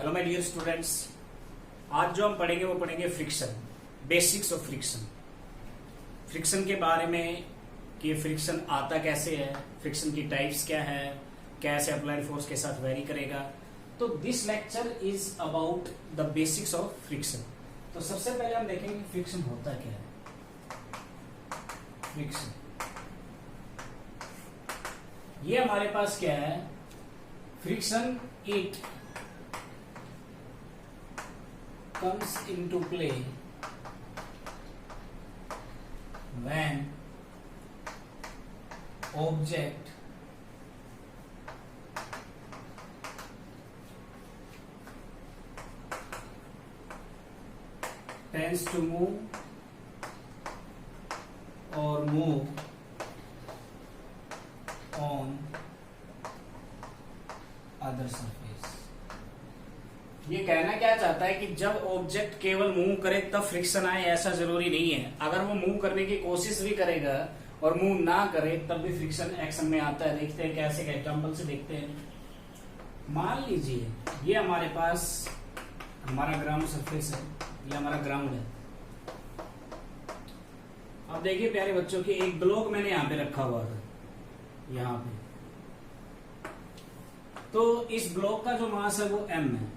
Hello my dear students, आज जो हम पढ़ेंगे वो पढ़ेंगे friction, basics of friction. Friction के बारे में कि फ्रिक्शन आता कैसे है, फ्रिक्शन की टाइप्स क्या है, कैसे अप्लाइड फोर्स के साथ वेरी करेगा। तो this lecture is about the basics of friction. तो सबसे पहले हम देखेंगे फ्रिक्शन होता क्या है। फ्रिक्शन ये हमारे पास क्या है, friction it comes into play when object tends to move or move on other surface। ये कहना क्या चाहता है कि जब ऑब्जेक्ट केवल मूव करे तब फ्रिक्शन आए, ऐसा जरूरी नहीं है। अगर वो मूव करने की कोशिश भी करेगा और मूव ना करे तब भी फ्रिक्शन एक्शन में आता है। देखते हैं कैसे, एग्जांपल से देखते हैं। मान लीजिए ये हमारे पास हमारा ग्राउंड सरफेस है, ये हमारा ग्राउंड है। अब देखिए प्यारे बच्चों की एक ब्लॉक मैंने यहाँ पे रखा हुआ था, यहाँ पे। तो इस ब्लॉक का जो मास है वो m है,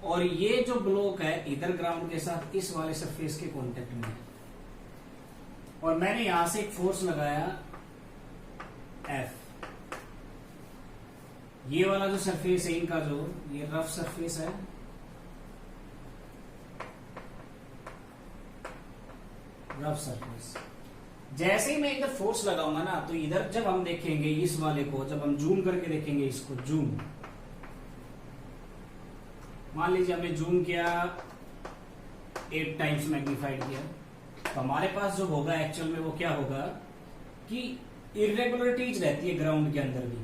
और ये जो ब्लॉक है इधर ग्राउंड के साथ इस वाले सरफेस के कांटेक्ट में है, और मैंने यहां से एक फोर्स लगाया F। ये वाला जो सरफेस है इनका, जो ये रफ सरफेस है, रफ सरफेस। जैसे ही मैं इधर फोर्स लगाऊंगा ना, तो इधर जब हम देखेंगे इस वाले को, जब हम जूम करके देखेंगे इसको, जूम मान लीजिए हमने जूम किया 8 टाइम्स मैग्नीफाइड किया, तो हमारे पास जो होगा एक्चुअल में वो क्या होगा कि इरेगुलरिटीज रहती है ग्राउंड के अंदर भी।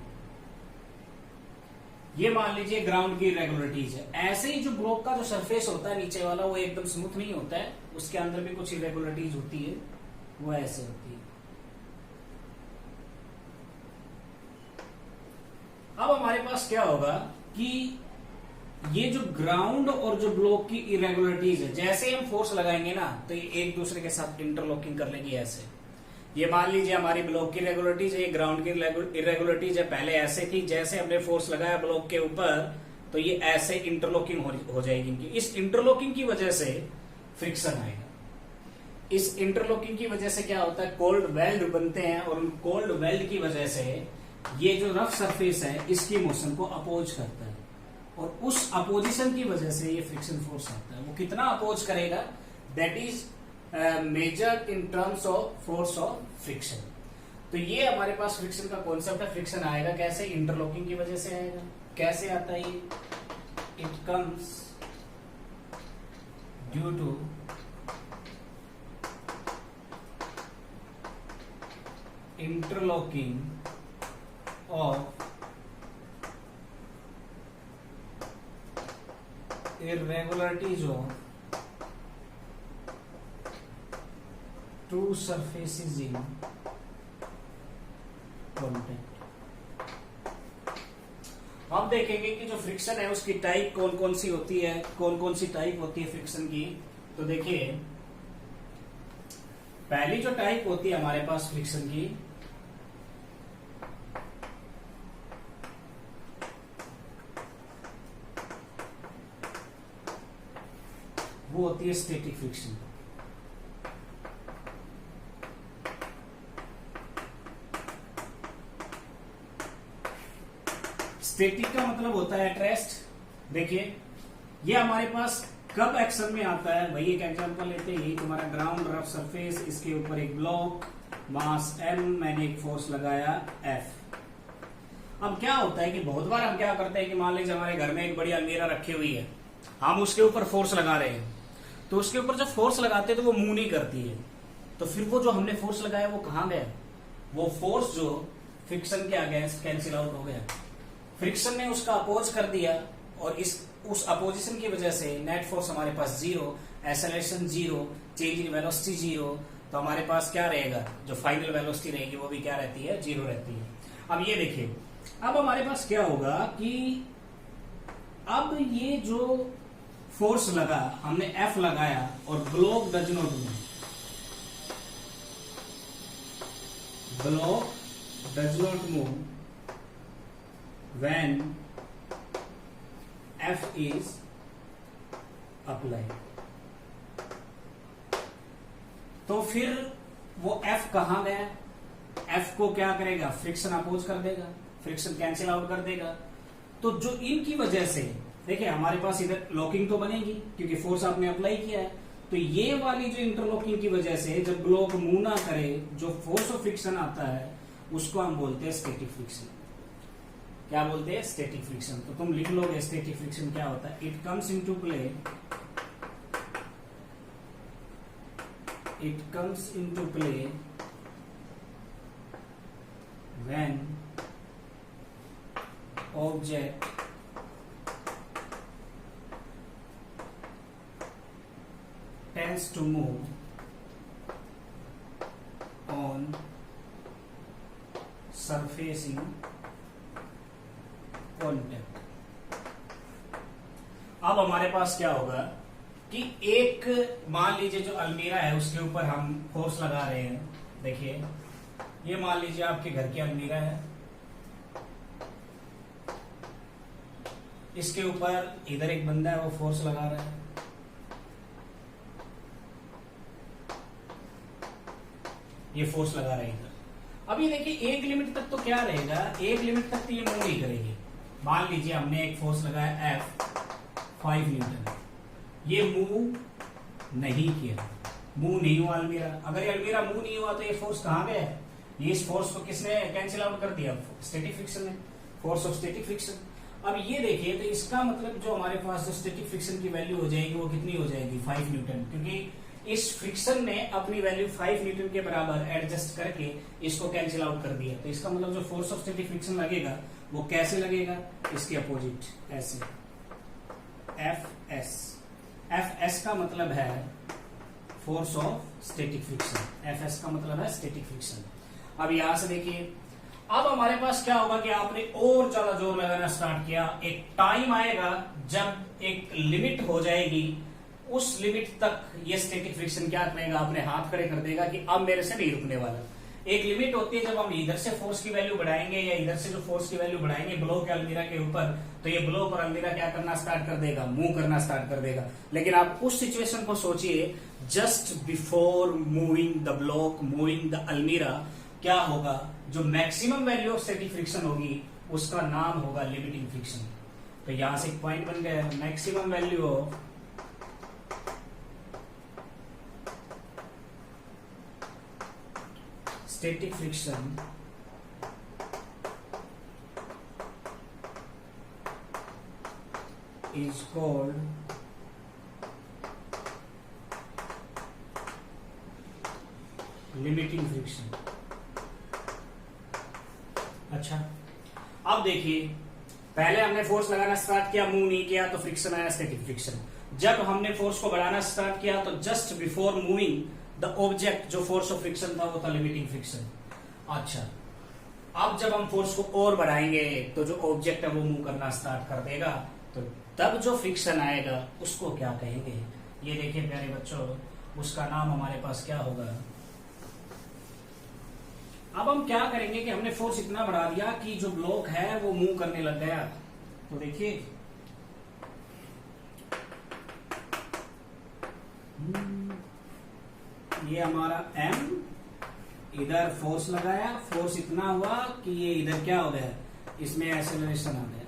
ये मान लीजिए ग्राउंड की इरेगुलरिटीज है। ऐसे ही जो ब्लॉक का जो सरफेस होता है नीचे वाला, वो एकदम स्मूथ नहीं होता है, उसके अंदर भी कुछ इरेगुलरिटीज होती है, वो ऐसे होती है। अब हमारे पास क्या होगा कि ये जो ग्राउंड और जो ब्लॉक की इरेगुलरिटीज है, जैसे ही हम फोर्स लगाएंगे ना, तो ये एक दूसरे के साथ इंटरलॉकिंग कर लेंगे ऐसे। ये मान लीजिए हमारी ब्लॉक की इरेगुलरिटीज है, ये ग्राउंड की इरेगुलरिटीज है। पहले ऐसे थी, जैसे हमने फोर्स लगाया ब्लॉक के ऊपर, तो ये ऐसे इंटरलॉकिंग हो जाएगी। इस इंटरलॉकिंग की वजह से फ्रिक्शन आएगा। इस इंटरलॉकिंग की वजह से क्या होता है, कोल्ड वेल्ड बनते हैं, और उन कोल्ड वेल्ड की वजह से ये जो रफ सरफेस है इसकी मोशन को अपोज करता है, और उस अपोजिशन की वजह से ये फ्रिक्शन फोर्स आता है। वो कितना अपोज करेगा, that is measured in terms of force of friction. तो ये हमारे पास फ्रिक्शन का कॉन्सेप्ट है। फ्रिक्शन आएगा कैसे, इंटरलॉकिंग की वजह से आएगा। कैसे आता है ये, it comes due to interlocking of irregularities of two surfaces in contact। अब देखेंगे कि जो फ्रिक्शन है उसकी टाइप कौन कौन सी होती है, कौन कौन सी टाइप होती है फ्रिक्शन की। तो देखिए पहली जो टाइप होती है हमारे पास फ्रिक्शन की, वो होती है स्टैटिक फ्रिक्शन। स्टैटिक का मतलब होता है एट रेस्ट। देखिए ये हमारे पास कब एक्शन में आता है, वही एक एग्जांपल लेते हैं। ये तुम्हारा ग्राउंड रफ सरफेस, इसके ऊपर एक ब्लॉक, मास m, मैंने एक फोर्स लगाया F। अब क्या होता है कि बहुत बार हम क्या करते हैं कि मान लीजिए हमारे घर में एक बड़ी अलमीरा रखी हुई है, हम उसके ऊपर फोर्स लगा रहे हैं, तो उसके ऊपर जब फोर्स लगाते हैं तो वो मूव नहीं करती है। तो फिर वो जो हमने फोर्स लगाया वो कहां गया, वो फोर्स जो फ्रिक्शन के अगेंस्ट कैंसिल आउट हो गया। फ्रिक्शन ने उसका अपोज कर दिया, और उस अपोजिशन की वजह से नेट फोर्स हमारे पास 0, एक्सेलरेशन 0, चेंज इन वेलोसिटी 0। तो हमारे पास क्या रहेगा, जो फाइनल वेलोसिटी रहेगी वो भी क्या रहती है, 0 रहती है। अब ये देखिए, अब हमारे पास क्या होगा कि अब ये जो फोर्स लगा, हमने F लगाया और block does not move, block does not move when F is applied. तो फिर वो F कहां गया? F को क्या करेगा? फ्रिक्शन अपोज कर देगा, फ्रिक्शन कैंसिल आउट कर देगा। तो जो इनकी वजह से देखिए हमारे पास इधर लॉकिंग तो बनेगी क्योंकि फोर्स आपने अप्लाई किया है। तो ये वाली जो इंटरलॉकिंग की वजह से जब ब्लॉक मूव ना करे, जो फोर्स ऑफ फ्रिक्शन आता है उसको हम बोलते हैं स्टैटिक फ्रिक्शन। क्या बोलते हैं? Static friction. तो तुम लिख लोगे स्टैटिक फ्रिक्शन क्या होता है? It comes into play, it comes into play when object tends to move on surfacing contact। अब हमारे पास क्या होगा कि एक मान लीजिए जो अलमीरा है उसके ऊपर हम फोर्स लगा रहे हैं। देखिए ये मान लीजिए आपके घर की अलमीरा है, इसके ऊपर इधर एक बंदा है वो फोर्स लगा रहा है, ये फोर्स लगा रहे हैं। अब ये देखिए एक लिमिट तक तो क्या रहेगा, एक लिमिट तक तो ये मूव नहीं करेगी। मान लीजिए हमने एक फोर्स लगाया F 5 न्यूटन, ये मूव नहीं किया, मूव नहीं हुआ अलमीरा। अगर ये अलमीरा मूव नहीं हुआ तो ये फोर्स कहां गया? ये इस फोर्स को किसने कैंसिल आउट कर दिया? स्टैटिक फ्रिक्शन ने, फोर्स ऑफ स्टैटिक फ्रिक्शन। अब ये देखिए तो इसका मतलब जो हमारे पास जो स्टैटिक फ्रिक्शन की वैल्यू हो जाएगी वो कितनी हो जाएगी? 5 न्यूटन, क्योंकि इस फ्रिक्शन ने अपनी वैल्यू 5 न्यूटन के बराबर एडजस्ट करके इसको कैंसिल आउट कर दिया। तो इसका मतलब जो फोर्स ऑफ स्टैटिक फ्रिक्शन लगेगा वो कैसे लगेगा? इसके अपोजिट, ऐसे Fs। Fs का मतलब है force of static friction, Fs का मतलब है स्टैटिक फ्रिक्शन। अब यहां से देखिए, अब हमारे पास क्या होगा कि आपने और ज्यादा जोर लगाना स्टार्ट किया। एक टाइम आएगा जब एक लिमिट हो जाएगी, उस लिमिट तक ये स्टैटिक फ्रिक्शन क्या करेगा? अपने हाथ खड़े कर देगा कि अब मेरे से नहीं रुकने वाला। एक लिमिट होती है जब हम इधर से फोर्स की वैल्यू बढ़ाएंगे या इधर से जो फोर्स की वैल्यू बढ़ाएंगे ब्लॉक या अलमीरा के ऊपर, तो ये ब्लॉक और अलमीरा क्या करना स्टार्ट कर देगा? मूव करना स्टार्ट कर देगा। लेकिन आप उस सिचुएशन को सोचिए, just before moving the block, moving the अलमीरा, क्या होगा? जो maximum value of static friction होगी उसका नाम होगा लिमिटिंग फ्रिक्शन। तो यहां से एक पॉइंट बन गया, maximum value of static friction is called limiting friction। अच्छा, अब देखिए पहले हमने फोर्स लगाना स्टार्ट किया, मूव नहीं किया तो फ्रिक्शन आया, स्टैटिक फ्रिक्शन। जब हमने फोर्स को बढ़ाना स्टार्ट किया तो just before moving the object, जो फोर्स ऑफ फ्रिक्शन था वो था लिमिटिंग फ्रिक्शन। अच्छा, अब जब हम फोर्स को और बढ़ाएंगे तो जो ऑब्जेक्ट है वो मूव करना स्टार्ट कर देगा, तो तब जो फ्रिक्शन आएगा उसको क्या कहेंगे? ये देखिए प्यारे बच्चों, उसका नाम हमारे पास क्या होगा? अब हम क्या करेंगे कि हमने फोर्स इतना बढ़ा दिया कि जो ब्लॉक है वो मूव करने लग गया। तो देखिए ये हमारा M, इधर फोर्स लगाया, फोर्स इतना हुआ कि ये इधर क्या हो गया? इसमें एक्सेलरेशन आ गया,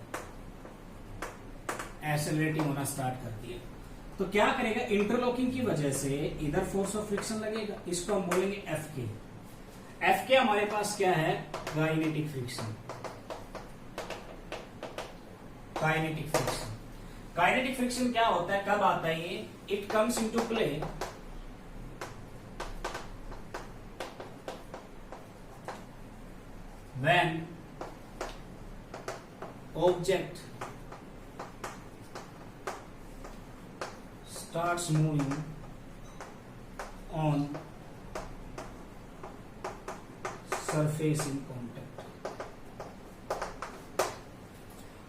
एक्सेलरेटिंग होना स्टार्ट कर दिया। तो क्या करेगा? इंटरलॉकिंग की वजह से इधर फोर्स ऑफ फ्रिक्शन लगेगा, इसको हम बोलेंगे Fk। Fk हमारे पास क्या है? Kinetic friction. Kinetic friction, kinetic friction क्या होता है, कब आता है ये? It comes into play when object starts moving on surface in contact।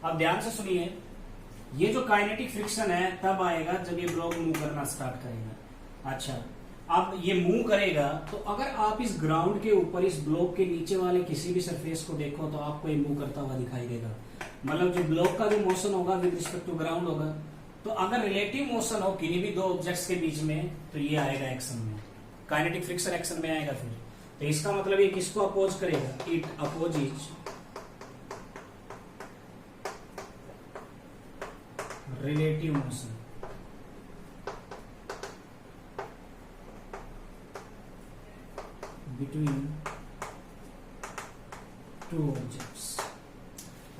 अब ध्यान से सुनिए, ये जो काइनेटिक फ्रिक्शन है तब आएगा जब ये ब्लॉक मूव करना स्टार्ट करेगा। अच्छा, अब ये मूव करेगा तो अगर आप इस ग्राउंड के ऊपर इस ब्लॉक के नीचे वाले किसी भी सरफेस को देखो तो आपको ये मूव करता हुआ दिखाई देगा। मतलब जो ब्लॉक का जो मोशन होगा विद रिस्पेक्ट टू ग्राउंड होगा। तो अगर रिलेटिव मोशन हो किन्हीं भी दो ऑब्जेक्ट्स के बीच में तो ये आएगा एक्शन में, काइनेटिक फ्रिक्शन एक्शन में आएगा फिर। तो इसका मतलब ये किसको अपोज करेगा? It opposes relative motion. Between two objects.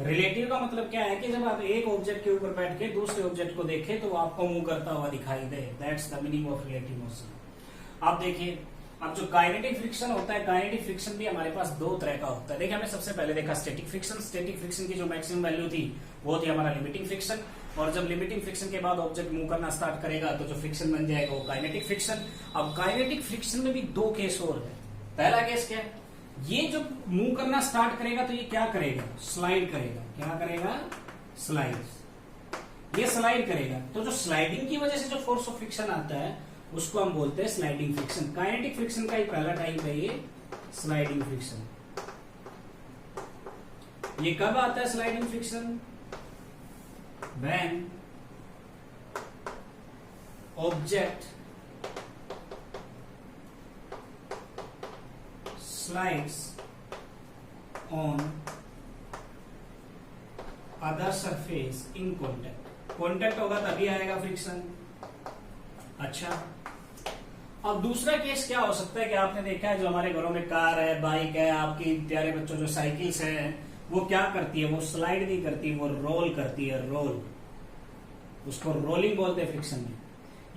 Relative का मतलब क्या है कि जब आप एक ऑब्जेक्ट के ऊपर बैठ के दूसरे ऑब्जेक्ट को देखें तो वो आपको मूव करता हुआ दिखाई दे। That's the meaning of relative motion. आप देखिए, अब जो काइनेटिक फ्रिक्शन होता है, काइनेटिक फ्रिक्शन भी हमारे पास दो तरह का होता है। देखिए, हमने सबसे पहले देखा स्टैटिक फ्रिक्शन। स्टैटिक फ्रिक्शन की जो मैक्सिमम वैल्यू थी वो थी हमारा लिमिटिंग फ्रिक्शन, और जब लिमिटिंग फ्रिक्शन के बाद ऑब्जेक्ट मूव करना स्टार्ट करेगा तो जो फ्रिक्शन बन जाएगा वो काइनेटिक फ्रिक्शन। अब काइनेटिक फ्रिक्शन में भी दो केस और है। पहला केस क्या है? ये जब मूव करना स्टार्ट करेगा तो ये क्या करेगा? स्लाइड करेगा। क्या करेगा? स्लाइड। ये स्लाइड करेगा। तो जो स्लाइडिंग की वजह से जो फोर्स ऑफ फ्रिक्शन आता है उसको हम बोलते हैं स्लाइडिंग फ्रिक्शन। काइनेटिक फ्रिक्शन का ही पहला टाइप है ये स्लाइडिंग फ्रिक्शन। ये कब आता है sliding friction? When object slides on other surface in contact। Contact होगा तभी आएगा फ्रिक्शन। अच्छा, अब दूसरा केस क्या हो सकता है कि आपने देखा है जो हमारे घरों में कार है, बाइक है, आपकी प्यारे बच्चों जो साइकिल्स है, वो क्या करती है? वो स्लाइड नहीं करती, वो रोल करती है। रोल, उसको रोलिंग बोलते हैं फ्रिक्शन में।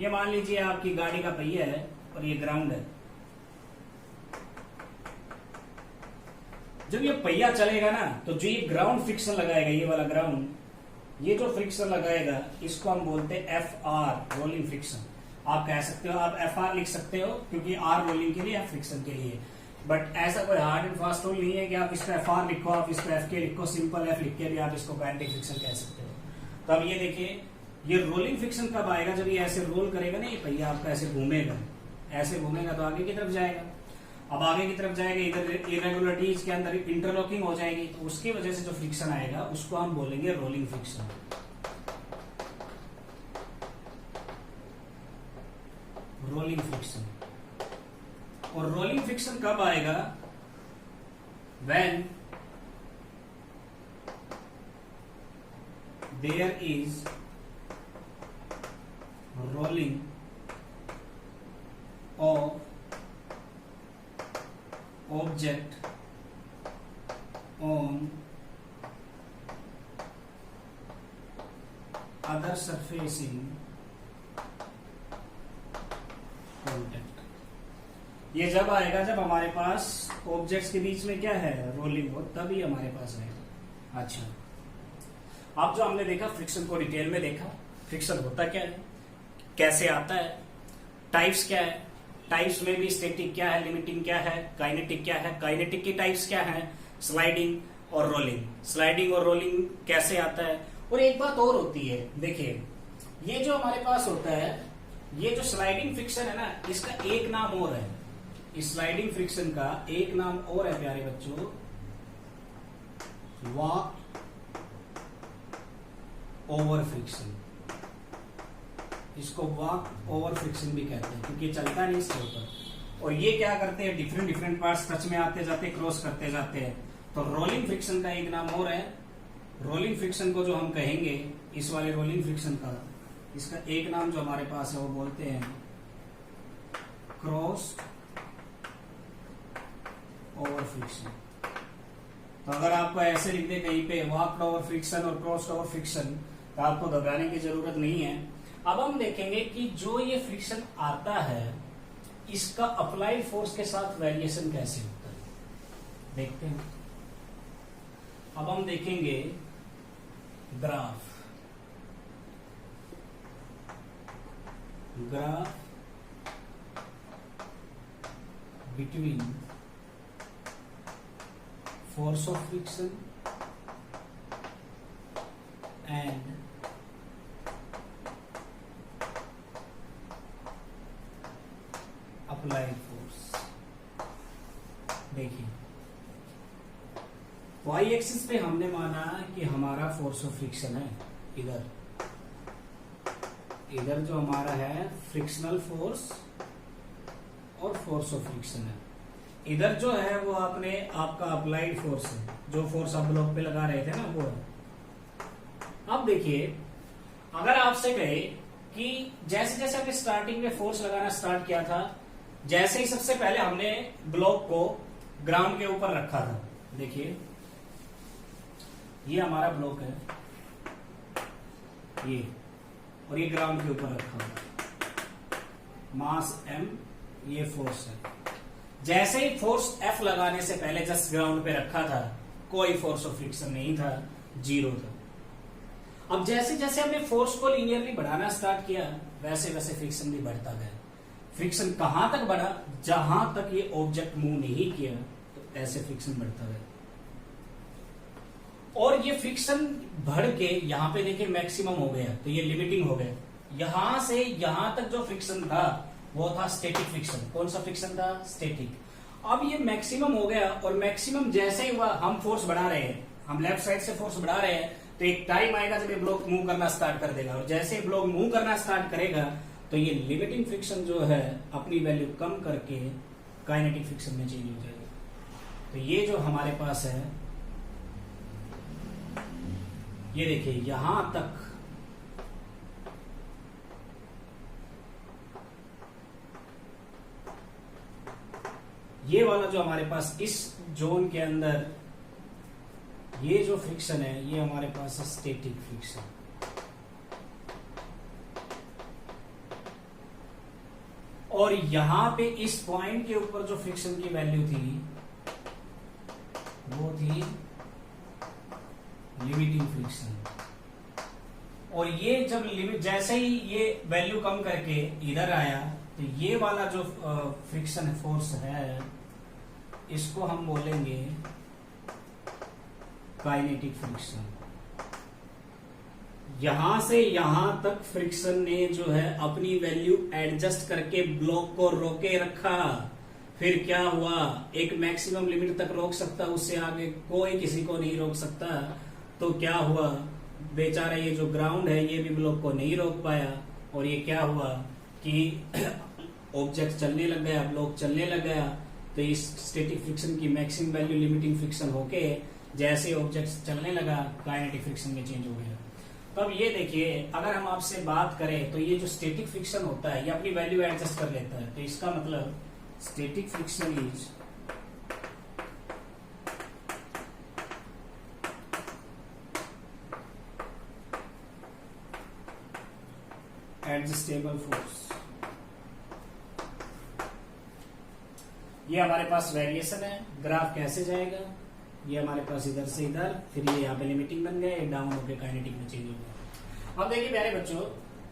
ये मान लीजिए आपकी गाड़ी का पहिया है और ये ग्राउंड है। जब ये पहिया चलेगा ना तो जो ये ग्राउंड फ्रिक्शन लगाएगा, ये वाला ग्राउंड, ये जो फ्रिक्शन लगाएगा इसको हम बोलते हैं एफ आर, रोलिंग फ्रिक्शन। आप कह सकते हो, आप एफ आर लिख सकते हो क्योंकि आर रोलिंग के लिए, एफ फ्रिक्शन के लिए। बट ऐसा कोई हार्ड एंड फास्ट रूल नहीं है कि आप इसको एफ आर लिखो, आप इसको एफ के लिखो, सिंपल एफ लिख के भी आप इसको काइनेटिक फ्रिक्शन कह सकते हो। तो अब ये देखिए, ये रोलिंग फ्रिक्शन कब आएगा? जब ये ऐसे रोल करेगा ना, ये पहिया आपका ऐसे घूमेगा, ऐसे घूमेगा तो आगे की तरफ जाएगा। अब आगे की तरफ जाएगा, इधर इरेगुलरिटीज के अंदर इंटरलॉकिंग हो जाएगी, तो उसकी वजह से जो फ्रिक्शन आएगा उसको हम बोलेंगे रोलिंग फ्रिक्शन। Rolling friction. और रोलिंग फ्रिक्शन कब आएगा? When there is rolling of object on other surface in contact। ये जब आएगा जब हमारे पास ऑब्जेक्ट्स के बीच में क्या है? रोलिंग हो, तभी हमारे पास आएगा। अच्छा, अब जो हमने देखा फ्रिक्शन को डिटेल में देखा, फ्रिक्शन होता क्या है, कैसे आता है, टाइप्स क्या है, टाइप्स में भी स्टैटिक क्या है, लिमिटिंग क्या है, काइनेटिक क्या है, काइनेटिक की टाइप्स क्या है, स्लाइडिंग और रोलिंग, स्लाइडिंग और रोलिंग कैसे आता है। और एक बात और होती है, देखिए ये जो हमारे पास होता है, ये जो स्लाइडिंग फ्रिक्शन है ना, इसका एक नाम और है। इस स्लाइडिंग फ्रिक्शन का एक नाम और है प्यारे बच्चों, वॉक ओवर फ्रिक्शन। इसको वॉक ओवर फ्रिक्शन भी कहते हैं क्योंकि ये चलता नहीं इसके ऊपर। और ये क्या करते हैं? डिफरेंट डिफरेंट पार्ट्स टच में आते जाते, क्रॉस करते जाते हैं। तो रोलिंग फ्रिक्शन का एक नाम और है। रोलिंग फ्रिक्शन को जो हम कहेंगे, इस वाले रोलिंग फ्रिक्शन का, इसका एक नाम जो हमारे पास है वो बोलते हैं क्रॉस ओवर फ्रिक्शन। तो अगर आपको ऐसे लिख दे कहीं पे वॉक ओवर फ्रिक्शन और क्रॉस ओवर फ्रिक्शन, तो आपको घबराने की जरूरत नहीं है। अब हम देखेंगे कि जो ये फ्रिक्शन आता है इसका अप्लाइड फोर्स के साथ वेरिएशन कैसे होता है, देखते हैं। अब हम देखेंगे graph between force of friction and applied force. देखिए वाई एक्सिस पे हमने माना कि हमारा फोर्स ऑफ फ्रिक्शन है, इधर जो हमारा है फ्रिक्शनल फोर्स और फोर्स ऑफ फ्रिक्शन है, इधर जो है वो आपका अप्लाइड फोर्स है, जो फोर्स आप ब्लॉक पे लगा रहे थे ना वो है। अब देखिए अगर आपसे कहे कि जैसे जैसे हमने स्टार्टिंग में फोर्स लगाना स्टार्ट किया था, जैसे ही सबसे पहले हमने ब्लॉक को ग्राउंड के ऊपर रखा था, देखिए ये हमारा ब्लॉक है ये, और ये ग्राउंड के ऊपर रखा हुआ, मास m, ये फोर्स है। जैसे ही फोर्स F लगाने से पहले जस्ट ग्राउंड पे रखा था, कोई फोर्स ऑफ फ्रिक्शन नहीं था, जीरो था। अब जैसे जैसे हमने फोर्स को लीनियरली बढ़ाना स्टार्ट किया, वैसे वैसे फ्रिक्शन भी बढ़ता गया। फ्रिक्शन कहां तक बढ़ा? जहां तक ये ऑब्जेक्ट मूव नहीं किया, तो ऐसे फ्रिक्शन बढ़ता गया। और ये फ्रिक्शन बढ़ के यहां पे देखिए मैक्सिमम हो गया, तो ये लिमिटिंग हो गया। यहां से यहां तक जो फ्रिक्शन था वो था स्टैटिक फ्रिक्शन। कौन सा फ्रिक्शन था? स्टैटिक। अब ये मैक्सिमम हो गया, और मैक्सिमम जैसे ही हुआ, हम फोर्स बढ़ा रहे हैं, हम लेफ्ट साइड से फोर्स बढ़ा रहे हैं, तो एक टाइम आएगा जब ये ब्लॉक मूव करना स्टार्ट कर देगा, और जैसे ही ब्लॉक मूव करना स्टार्ट करेगा तो ये लिमिटिंग फ्रिक्शन जो है अपनी वैल्यू कम करके काइनेटिक फ्रिक्शन में चेंज हो जाएगा। तो ये जो हमारे पास है, ये देखिए यहां तक ये वाला जो हमारे पास इस जोन के अंदर ये जो फ्रिक्शन है, ये हमारे पास है स्टैटिक फ्रिक्शन। और यहां पे इस पॉइंट के ऊपर जो फ्रिक्शन की वैल्यू थी वो थी लिमिटिंग फ्रिक्शन। और ये जब लिमिट, जैसे ही ये वैल्यू कम करके इधर आया, तो ये वाला जो फ्रिक्शन फोर्स है, इसको हम बोलेंगे काइनेटिक फ्रिक्शन। यहां से यहां तक फ्रिक्शन ने जो है अपनी वैल्यू एडजस्ट करके ब्लॉक को रोके रखा। फिर क्या हुआ? एक मैक्सिमम लिमिट तक रोक सकता, उससे आगे कोई किसी को नहीं रोक सकता। तो क्या हुआ? बेचारा ये जो ग्राउंड है ये भी ब्लॉक को नहीं रोक पाया, और ये क्या हुआ कि ऑब्जेक्ट चलने लग गया, ब्लॉक चलने लग गया। तो इस स्टैटिक फ्रिक्शन की मैक्सिमम वैल्यू लिमिटिंग फ्रिक्शन होके जैसे ऑब्जेक्ट चलने लगा, काइनेटिक फ्रिक्शन में चेंज हो गया। तो अब ये देखिए, अगर हम आपसे बात करें तो ये जो स्टैटिक फ्रिक्शन होता है ये अपनी वैल्यू एडजस्ट कर लेता है। तो इसका मतलब static friction is adjustable force. ये हमारे पास वेरिएशन है, ग्राफ कैसे जाएगा, ये हमारे पास इधर से इधर, फिर ये यहाँ पे लिमिटिंग बन गया, एक डाउन होकर काइनेटिक में चेंज हो गया। अब देखिए प्यारे बच्चों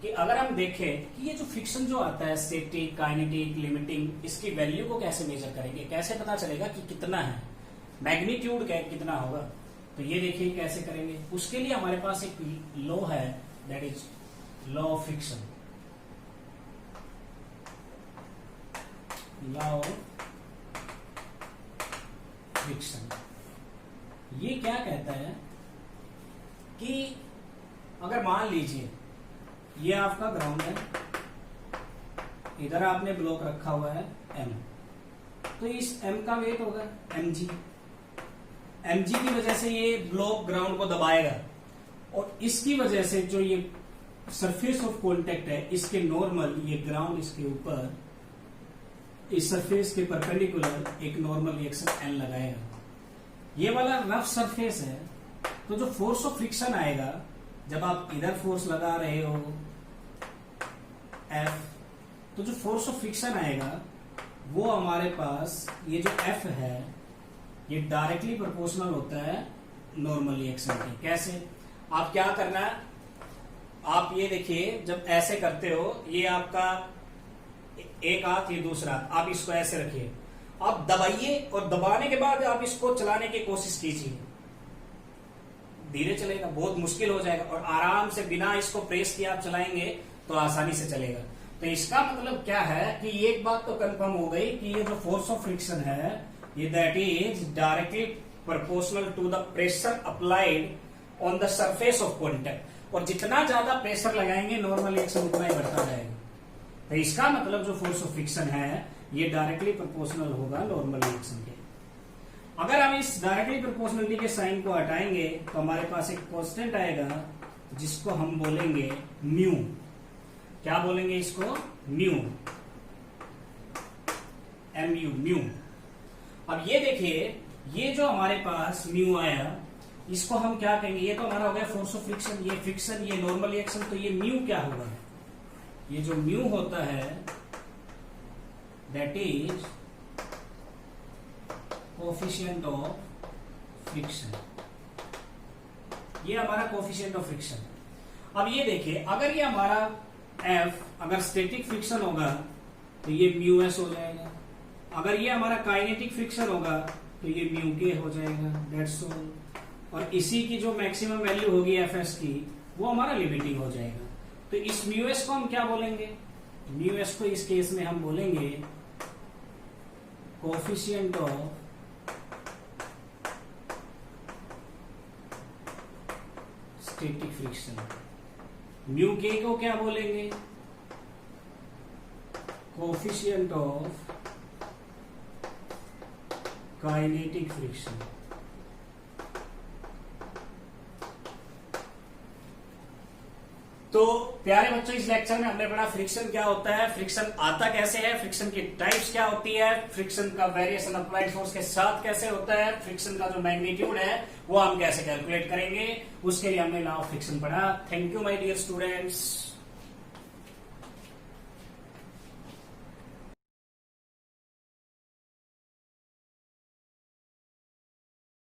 कि अगर हम देखें कि ये जो फ्रिक्शन जो आता है स्टैटिक, काइनेटिक, लिमिटिंग, इसकी वैल्यू को कैसे मेजर करेंगे, कैसे पता चलेगा कि कितना है, मैग्नीट्यूड कितना होगा। तो ये देखिए कैसे करेंगे। उसके लिए हमारे पास एक लॉ है, that is law of friction. Law of friction ये क्या कहता है कि अगर मान लीजिए ये आपका ग्राउंड है, इधर आपने ब्लॉक रखा हुआ है m, तो इस m का वेट होगा mg। mg की वजह से ये ब्लॉक ग्राउंड को दबाएगा, और इसकी वजह से जो ये सरफेस ऑफ कॉन्टेक्ट है, इसके नॉर्मल, ये ग्राउंड इसके ऊपर इस सरफेस के परपेंडिकुलर एक नॉर्मल रिएक्शन n लगाएगा। ये वाला रफ सरफेस है, तो जो फोर्स ऑफ फ्रिक्शन आएगा जब आप इधर फोर्स लगा रहे हो F, तो जो फोर्स ऑफ फ्रिक्शन आएगा वो हमारे पास ये जो F है ये डायरेक्टली प्रोपोर्शनल होता है नॉर्मल रिएक्शन के। कैसे? आप क्या करना है, आप ये देखिए, जब ऐसे करते हो, ये आपका एक हाथ, ये दूसरा, आप इसको ऐसे रखिए, आप दबाइए, और दबाने के बाद आप इसको चलाने की कोशिश कीजिए। धीरे चलेगा, बहुत मुश्किल हो जाएगा, और आराम से बिना इसको प्रेस किए आप चलाएंगे तो आसानी से चलेगा। तो इसका मतलब क्या है कि एक बात तो कंफर्म हो गई कि ये जो फोर्स ऑफ फ्रिक्शन है ये that is directly proportional to the pressure applied on the surface of contact, और जितना ज्यादा प्रेशर लगाएंगे नॉर्मल रिएक्शन उतना ही बढ़ता जाएगा। तो इसका मतलब जो फोर्स ऑफ फ्रिक्शन है ये डायरेक्टली प्रोपोर्शनल होगा नॉर्मल रिएक्शन के। अगर हम इस डायरेक्टली प्रोपोर्शनलिटी के साइन को हटाएंगे तो हमारे पास एक कांस्टेंट आएगा जिसको हम बोलेंगे म्यू। क्या बोलेंगे इसको? Mu, MU, mu. अब ये देखिए, ये जो हमारे पास म्यू आया इसको हम क्या कहेंगे? ये तो हमारा हो गया फोर्स ऑफ फ्रिक्शन, ये फ्रिक्शन, ये नॉर्मल रिएक्शन, तो ये म्यू क्या होगा? ये जो म्यू होता है that is coefficient of friction, ये हमारा कोफिशिएंट ऑफ फ्रिक्शन। अब ये देखिए, अगर ये हमारा F अगर स्टैटिक फ्रिक्शन होगा तो ये म्यू एस हो जाएगा, अगर ये हमारा काइनेटिक फ्रिक्शन होगा तो ये म्यू के हो जाएगा, दैट्स ऑल। और इसी की जो मैक्सिमम वैल्यू होगी Fs की वो हमारा लिमिटिंग हो जाएगा। तो इस म्यू एस को हम क्या बोलेंगे? म्यू एस को इस केस में हम बोलेंगे coefficient of static friction. Mu के को क्या बोलेंगे? Coefficient of kinetic friction. तो प्यारे बच्चों, इस लेक्चर में हमने पढ़ा फ्रिक्शन क्या होता है, फ्रिक्शन आता कैसे है, फ्रिक्शन की टाइप्स क्या होती है, फ्रिक्शन का वेरिएशन अप्लाइड फोर्स के साथ कैसे होता है, फ्रिक्शन का जो मैग्नीट्यूड है वो हम कैसे कैलकुलेट करेंगे, उसके लिए हमने लॉ ऑफ फ्रिक्शन पढ़ा। Thank you my dear students.